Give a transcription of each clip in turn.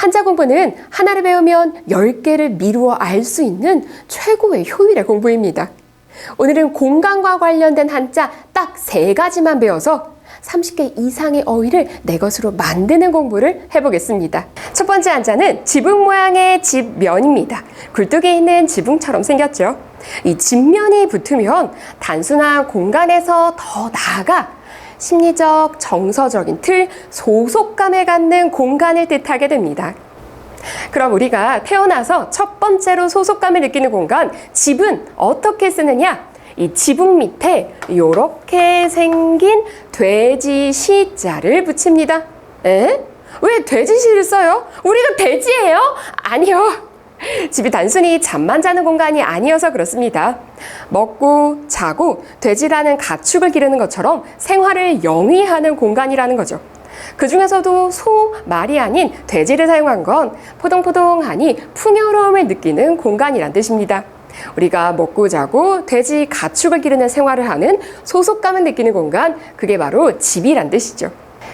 한자 공부는 하나를 배우면 10개를 미루어 알 수 있는 최고의 효율의 공부입니다. 오늘은 공간과 관련된 한자 딱 3가지만 배워서 30개 이상의 어휘를 내 것으로 만드는 공부를 해보겠습니다. 첫 번째 한자는 지붕 모양의 집면입니다. 굴뚝에 있는 지붕처럼 생겼죠. 이 집면이 붙으면 단순한 공간에서 더 나아가 심리적, 정서적인 틀, 소속감을 갖는 공간을 뜻하게 됩니다. 그럼 우리가 태어나서 첫 번째로 소속감을 느끼는 공간, 집은 어떻게 쓰느냐? 이 지붕 밑에 이렇게 생긴 돼지 시자를 붙입니다. 에? 왜 돼지시를 써요? 우리가 돼지예요? 아니요. 집이 단순히 잠만 자는 공간이 아니어서 그렇습니다. 먹고 자고 돼지라는 가축을 기르는 것처럼 생활을 영위하는 공간이라는 거죠. 그 중에서도 소, 말이 아닌 돼지를 사용한 건 포동포동하니 풍요로움을 느끼는 공간이란 뜻입니다. 우리가 먹고 자고 돼지, 가축을 기르는 생활을 하는 소속감을 느끼는 공간, 그게 바로 집이란 뜻이죠.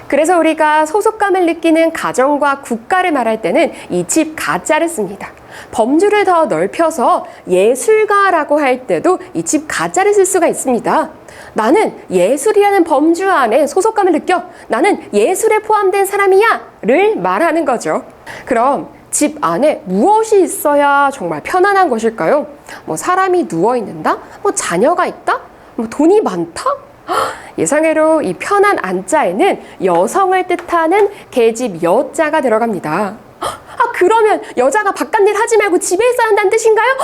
그래서 우리가 소속감을 느끼는 가정과 국가를 말할 때는 이 집 가자를 씁니다. 범주를 더 넓혀서 예술가라고 할 때도 이 집 가자를 쓸 수가 있습니다. 나는 예술이라는 범주 안에 소속감을 느껴. 나는 예술에 포함된 사람이야 를 말하는 거죠. 그럼 집 안에 무엇이 있어야 정말 편안한 것일까요? 사람이 누워있는다? 자녀가 있다? 돈이 많다? 예상외로 이 편한 안자에는 여성을 뜻하는 계집 여자가 들어갑니다. 그러면 여자가 바깥일 하지 말고 집에 있어야 한다는 뜻인가요?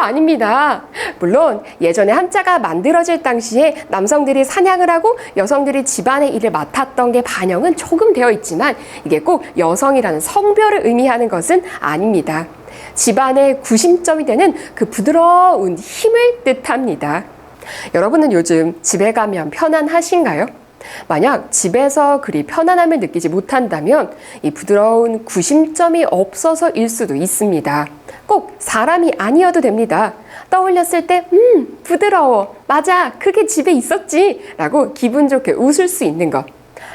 아닙니다. 물론 예전에 한자가 만들어질 당시에 남성들이 사냥을 하고 여성들이 집안의 일을 맡았던 게 반영은 조금 되어 있지만 이게 꼭 여성이라는 성별을 의미하는 것은 아닙니다. 집안의 구심점이 되는 그 부드러운 힘을 뜻합니다. 여러분은 요즘 집에 가면 편안하신가요? 만약 집에서 그리 편안함을 느끼지 못한다면 이 부드러운 구심점이 없어서일 수도 있습니다. 꼭 사람이 아니어도 됩니다. 떠올렸을 때 부드러워, 맞아, 그게 집에 있었지 라고 기분 좋게 웃을 수 있는 것.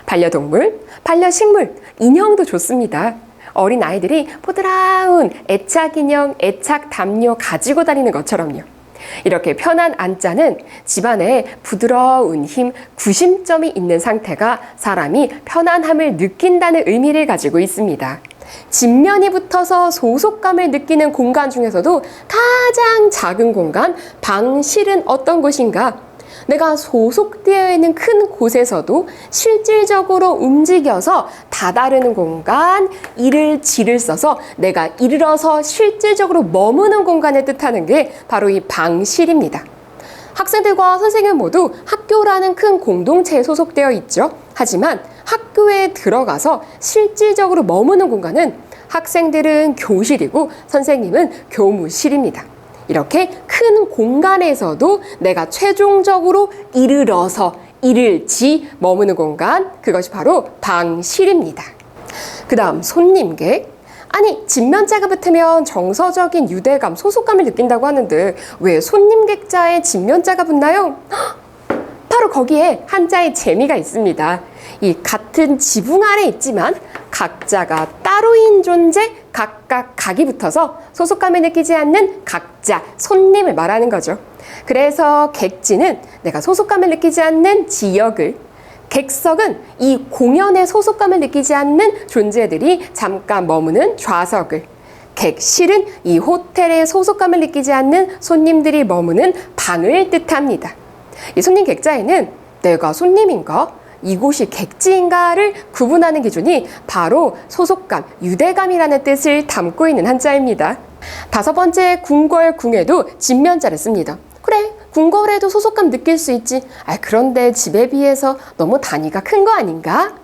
반려동물, 반려식물, 인형도 좋습니다. 어린 아이들이 보드라운 애착인형, 애착담요 가지고 다니는 것처럼요. 이렇게 편한 안자는 집안에 부드러운 힘, 구심점이 있는 상태가 사람이 편안함을 느낀다는 의미를 가지고 있습니다. 집면이 붙어서 소속감을 느끼는 공간 중에서도 가장 작은 공간, 방실은 어떤 곳인가? 내가 소속되어 있는 큰 곳에서도 실질적으로 움직여서 다다르는 공간, 이를 지를 써서 내가 이르러서 실질적으로 머무는 공간을 뜻하는 게 바로 이 방실입니다. 학생들과 선생님 모두 학교라는 큰 공동체에 소속되어 있죠. 하지만 학교에 들어가서 실질적으로 머무는 공간은 학생들은 교실이고 선생님은 교무실입니다. 이렇게 큰 공간에서도 내가 최종적으로 이르러서 이를지 머무는 공간, 그것이 바로 방실입니다. 그 다음 손님객. 아니, 집면자가 붙으면 정서적인 유대감, 소속감을 느낀다고 하는데 왜 손님객자에 집면자가 붙나요? 바로 거기에 한자의 재미가 있습니다. 이 같은 지붕 아래 있지만 각자가 따로인 존재, 각각 각이 붙어서 소속감을 느끼지 않는 각자, 손님을 말하는 거죠. 그래서 객지는 내가 소속감을 느끼지 않는 지역을, 객석은 이 공연에 소속감을 느끼지 않는 존재들이 잠깐 머무는 좌석을, 객실은 이 호텔에 소속감을 느끼지 않는 손님들이 머무는 방을 뜻합니다. 이 손님 객자에는 내가 손님인가? 이곳이 객지인가를 구분하는 기준이 바로 소속감, 유대감이라는 뜻을 담고 있는 한자입니다. 5번째 궁궐궁에도 집면자를 씁니다. 그래, 궁궐에도 소속감 느낄 수 있지. 그런데 집에 비해서 너무 단위가 큰 거 아닌가?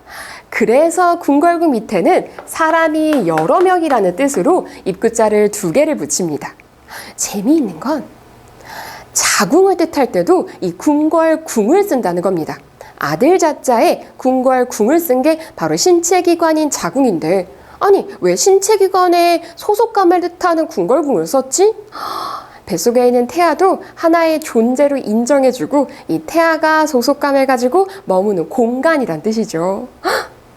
그래서 궁궐궁 밑에는 사람이 여러 명이라는 뜻으로 입구자를 2개를 붙입니다. 재미있는 건 자궁을 뜻할 때도 이 궁궐궁을 쓴다는 겁니다. 아들 자자에 궁궐궁을 쓴 게 바로 신체기관인 자궁인데, 아니 왜 신체기관에 소속감을 뜻하는 궁궐궁을 썼지? 뱃속에 있는 태아도 하나의 존재로 인정해주고 이 태아가 소속감을 가지고 머무는 공간이란 뜻이죠.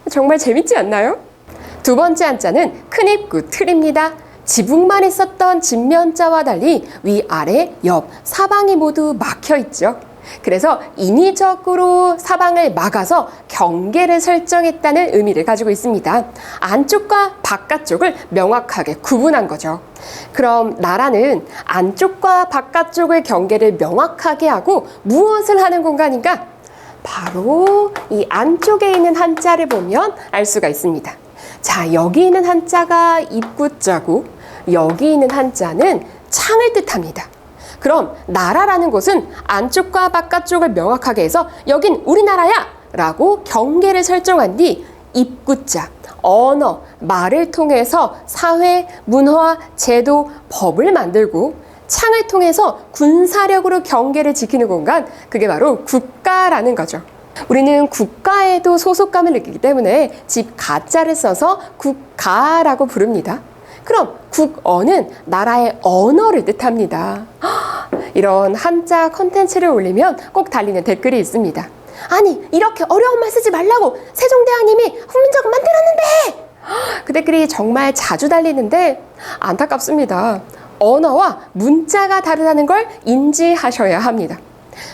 정말 재밌지 않나요? 두 번째 한자는 큰 입구 틀입니다. 지붕만 있었던 진면자와 달리 위아래, 옆, 사방이 모두 막혀 있죠. 그래서 인위적으로 사방을 막아서 경계를 설정했다는 의미를 가지고 있습니다. 안쪽과 바깥쪽을 명확하게 구분한 거죠. 그럼 나라는 안쪽과 바깥쪽의 경계를 명확하게 하고 무엇을 하는 공간인가? 바로 이 안쪽에 있는 한자를 보면 알 수가 있습니다. 자, 여기 있는 한자가 입구자고 여기 있는 한자는 창을 뜻합니다. 그럼 나라라는 곳은 안쪽과 바깥쪽을 명확하게 해서 여긴 우리나라야 라고 경계를 설정한 뒤 입구자, 언어, 말을 통해서 사회, 문화, 제도, 법을 만들고 창을 통해서 군사력으로 경계를 지키는 공간, 그게 바로 국가라는 거죠. 우리는 국가에도 소속감을 느끼기 때문에 집 가자를 써서 국가라고 부릅니다. 그럼 국어는 나라의 언어를 뜻합니다. 이런 한자 컨텐츠를 올리면 꼭 달리는 댓글이 있습니다. 아니, 이렇게 어려운 말 쓰지 말라고 세종대왕님이 훈민정음 만들었는데! 그 댓글이 정말 자주 달리는데 안타깝습니다. 언어와 문자가 다르다는 걸 인지하셔야 합니다.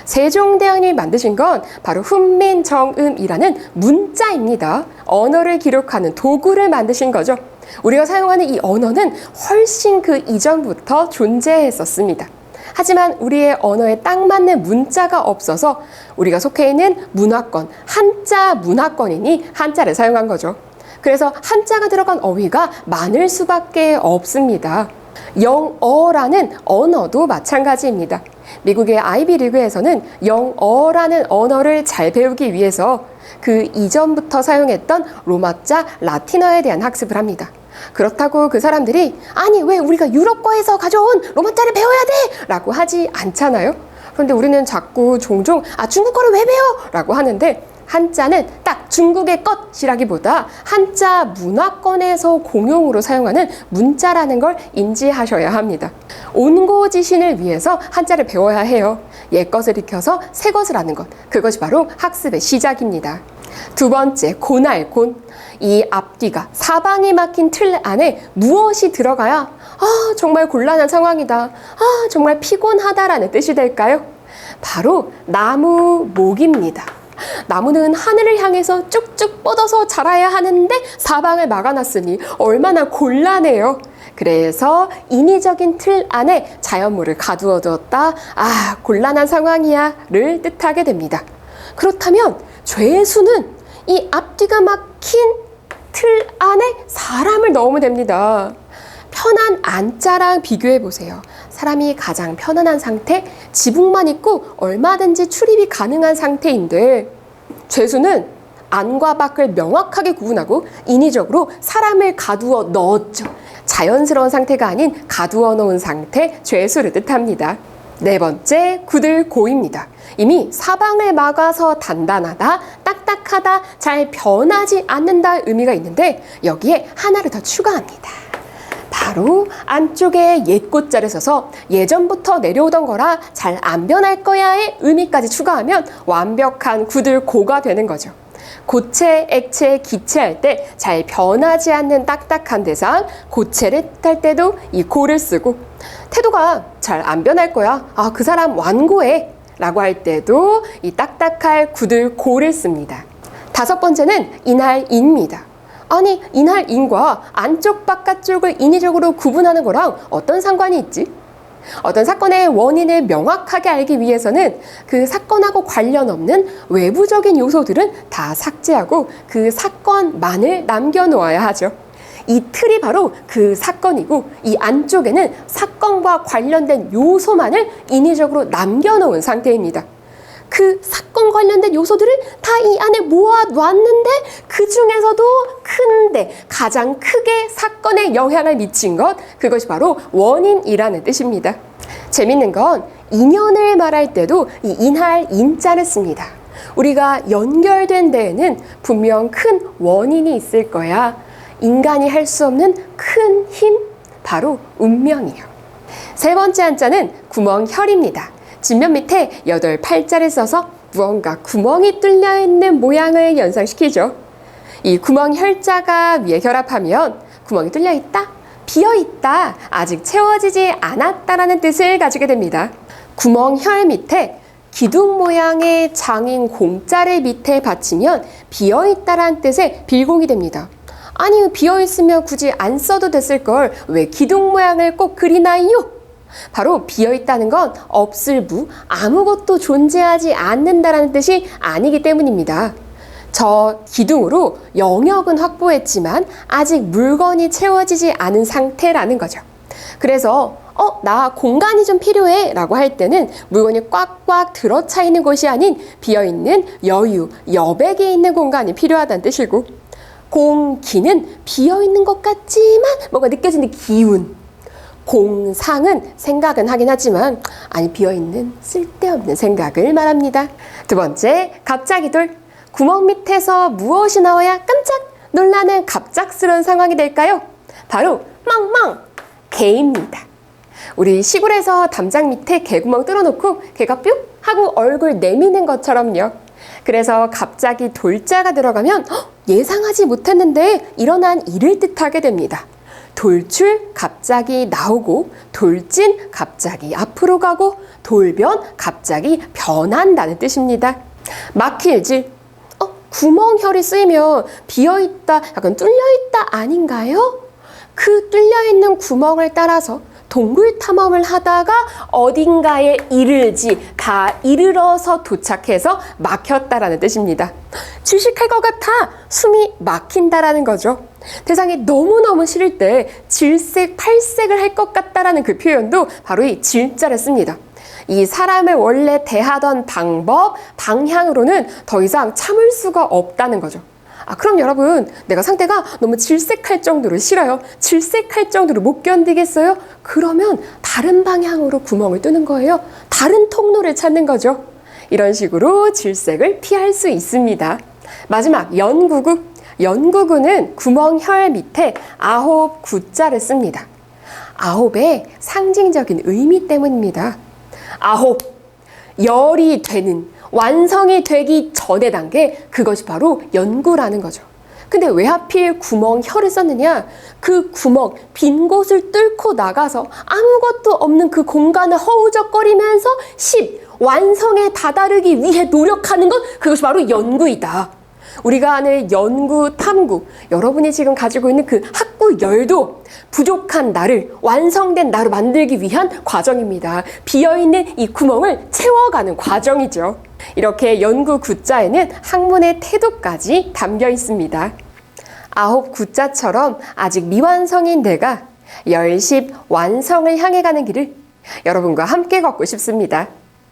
세종대왕님이 만드신 건 바로 훈민정음이라는 문자입니다. 언어를 기록하는 도구를 만드신 거죠. 우리가 사용하는 이 언어는 훨씬 그 이전부터 존재했었습니다. 하지만 우리의 언어에 딱 맞는 문자가 없어서 우리가 속해 있는 문화권, 한자 문화권이니 한자를 사용한 거죠. 그래서 한자가 들어간 어휘가 많을 수밖에 없습니다. 영어라는 언어도 마찬가지입니다. 미국의 아이비리그에서는 영어라는 언어를 잘 배우기 위해서 그 이전부터 사용했던 로마자 라틴어에 대한 학습을 합니다. 그렇다고 그 사람들이 아니 왜 우리가 유럽과에서 가져온 로마자를 배워야 돼? 라고 하지 않잖아요. 그런데 우리는 자꾸 종종 중국어를 왜 배워? 라고 하는데 한자는 딱 중국의 것이라기보다 한자 문화권에서 공용으로 사용하는 문자라는 걸 인지하셔야 합니다. 온고지신을 위해서 한자를 배워야 해요. 옛것을 익혀서 새것을 아는 것, 그것이 바로 학습의 시작입니다. 두 번째, 고날곤. 이 앞뒤가 사방이 막힌 틀 안에 무엇이 들어가야 정말 곤란한 상황이다, 정말 피곤하다라는 뜻이 될까요? 바로 나무, 목입니다. 나무는 하늘을 향해서 쭉쭉 뻗어서 자라야 하는데 사방을 막아놨으니 얼마나 곤란해요. 그래서 인위적인 틀 안에 자연물을 가두어 두었다, 곤란한 상황이야 를 뜻하게 됩니다. 그렇다면 죄수는 이 앞뒤가 막힌 틀 안에 사람을 넣으면 됩니다. 편한 안자랑 비교해 보세요. 사람이 가장 편안한 상태, 지붕만 있고 얼마든지 출입이 가능한 상태인데 죄수는 안과 밖을 명확하게 구분하고 인위적으로 사람을 가두어 넣었죠. 자연스러운 상태가 아닌 가두어 놓은 상태, 죄수를 뜻합니다. 네 번째, 구들고입니다. 이미 사방을 막아서 단단하다, 딱딱하다, 잘 변하지 않는다 의미가 있는데 여기에 하나를 더 추가합니다. 바로 안쪽에 옛꽃자를 써서 예전부터 내려오던 거라 잘 안 변할 거야의 의미까지 추가하면 완벽한 구들고가 되는 거죠. 고체, 액체, 기체할 때 잘 변하지 않는 딱딱한 대상, 고체를 뜻할 때도 이 고를 쓰고, 태도가 잘 안 변할 거야, 그 사람 완고해 라고 할 때도 이 딱딱할 구들고를 씁니다. 다섯 번째는 인할인입니다. 아니, 인할인과 안쪽 바깥쪽을 인위적으로 구분하는 거랑 어떤 상관이 있지? 어떤 사건의 원인을 명확하게 알기 위해서는 그 사건하고 관련 없는 외부적인 요소들은 다 삭제하고 그 사건만을 남겨놓아야 하죠. 이 틀이 바로 그 사건이고 이 안쪽에는 사건과 관련된 요소만을 인위적으로 남겨놓은 상태입니다. 그 사건 관련된 요소들을 다 이 안에 모아놨는데 그 중에서도 큰데 가장 크게 사건에 영향을 미친 것, 그것이 바로 원인이라는 뜻입니다. 재밌는 건 인연을 말할 때도 이 인할 인자를 씁니다. 우리가 연결된 데에는 분명 큰 원인이 있을 거야. 인간이 할 수 없는 큰 힘, 바로 운명이요. 세 번째 한자는 구멍혈입니다. 진면 밑에 8팔자를 써서 무언가 구멍이 뚫려 있는 모양을 연상시키죠. 이 구멍 혈자가 위에 결합하면 구멍이 뚫려 있다, 비어 있다, 아직 채워지지 않았다라는 뜻을 가지게 됩니다. 구멍혈 밑에 기둥 모양의 장인 공자를 밑에 받치면 비어 있다라는 뜻의 빌공이 됩니다. 아니, 비어 있으면 굳이 안 써도 됐을 걸 왜 기둥 모양을 꼭 그리나요? 바로 비어 있다는 건 없을 무, 아무것도 존재하지 않는다라는 뜻이 아니기 때문입니다. 저 기둥으로 영역은 확보했지만 아직 물건이 채워지지 않은 상태라는 거죠. 그래서 나 공간이 좀 필요해 라고 할 때는 물건이 꽉꽉 들어차 있는 곳이 아닌 비어있는 여유, 여백이 있는 공간이 필요하다는 뜻이고, 공기는 비어있는 것 같지만 뭔가 느껴지는 기운, 공상은 생각은 하긴 하지만 아니 비어있는 쓸데없는 생각을 말합니다. 두 번째, 갑자기돌. 구멍 밑에서 무엇이 나와야 깜짝 놀라는 갑작스러운 상황이 될까요? 바로 멍멍 개입니다. 우리 시골에서 담장 밑에 개구멍 뚫어놓고 개가 뿅 하고 얼굴 내미는 것처럼요. 그래서 갑자기 돌자가 들어가면 예상하지 못했는데 일어난 일을 뜻하게 됩니다. 돌출 갑자기 나오고, 돌진 갑자기 앞으로 가고, 돌변 갑자기 변한다는 뜻입니다. 막힐질, 구멍혈이 쓰이면 비어있다, 약간 뚫려있다 아닌가요? 그 뚫려있는 구멍을 따라서 동굴 탐험을 하다가 어딘가에 이르지, 다 이르러서 도착해서 막혔다라는 뜻입니다. 질식할 것 같아, 숨이 막힌다라는 거죠. 대상이 너무너무 싫을 때 질색, 팔색을 할 것 같다라는 그 표현도 바로 이 질자를 씁니다. 이 사람을 원래 대하던 방법, 방향으로는 더 이상 참을 수가 없다는 거죠. 그럼 여러분, 내가 상대가 너무 질색할 정도로 싫어요. 질색할 정도로 못 견디겠어요? 그러면 다른 방향으로 구멍을 뚫는 거예요. 다른 통로를 찾는 거죠. 이런 식으로 질색을 피할 수 있습니다. 마지막, 연구구. 연구구는 구멍혈 밑에 9 구자를 씁니다. 9의 상징적인 의미 때문입니다. 9, 열이 되는, 완성이 되기 전의 단계, 그것이 바로 연구라는 거죠. 근데 왜 하필 구멍혈을 썼느냐? 그 구멍, 빈 곳을 뚫고 나가서 아무것도 없는 그 공간을 허우적거리면서 10, 완성에 다다르기 위해 노력하는 것, 그것이 바로 연구이다. 우리가 아는 연구, 탐구, 여러분이 지금 가지고 있는 그 학구 열도 부족한 나를, 완성된 나로 만들기 위한 과정입니다. 비어있는 이 구멍을 채워가는 과정이죠. 이렇게 연구 구자에는 학문의 태도까지 담겨 있습니다. 9 구자처럼 아직 미완성인 내가 열십 완성을 향해 가는 길을 여러분과 함께 걷고 싶습니다.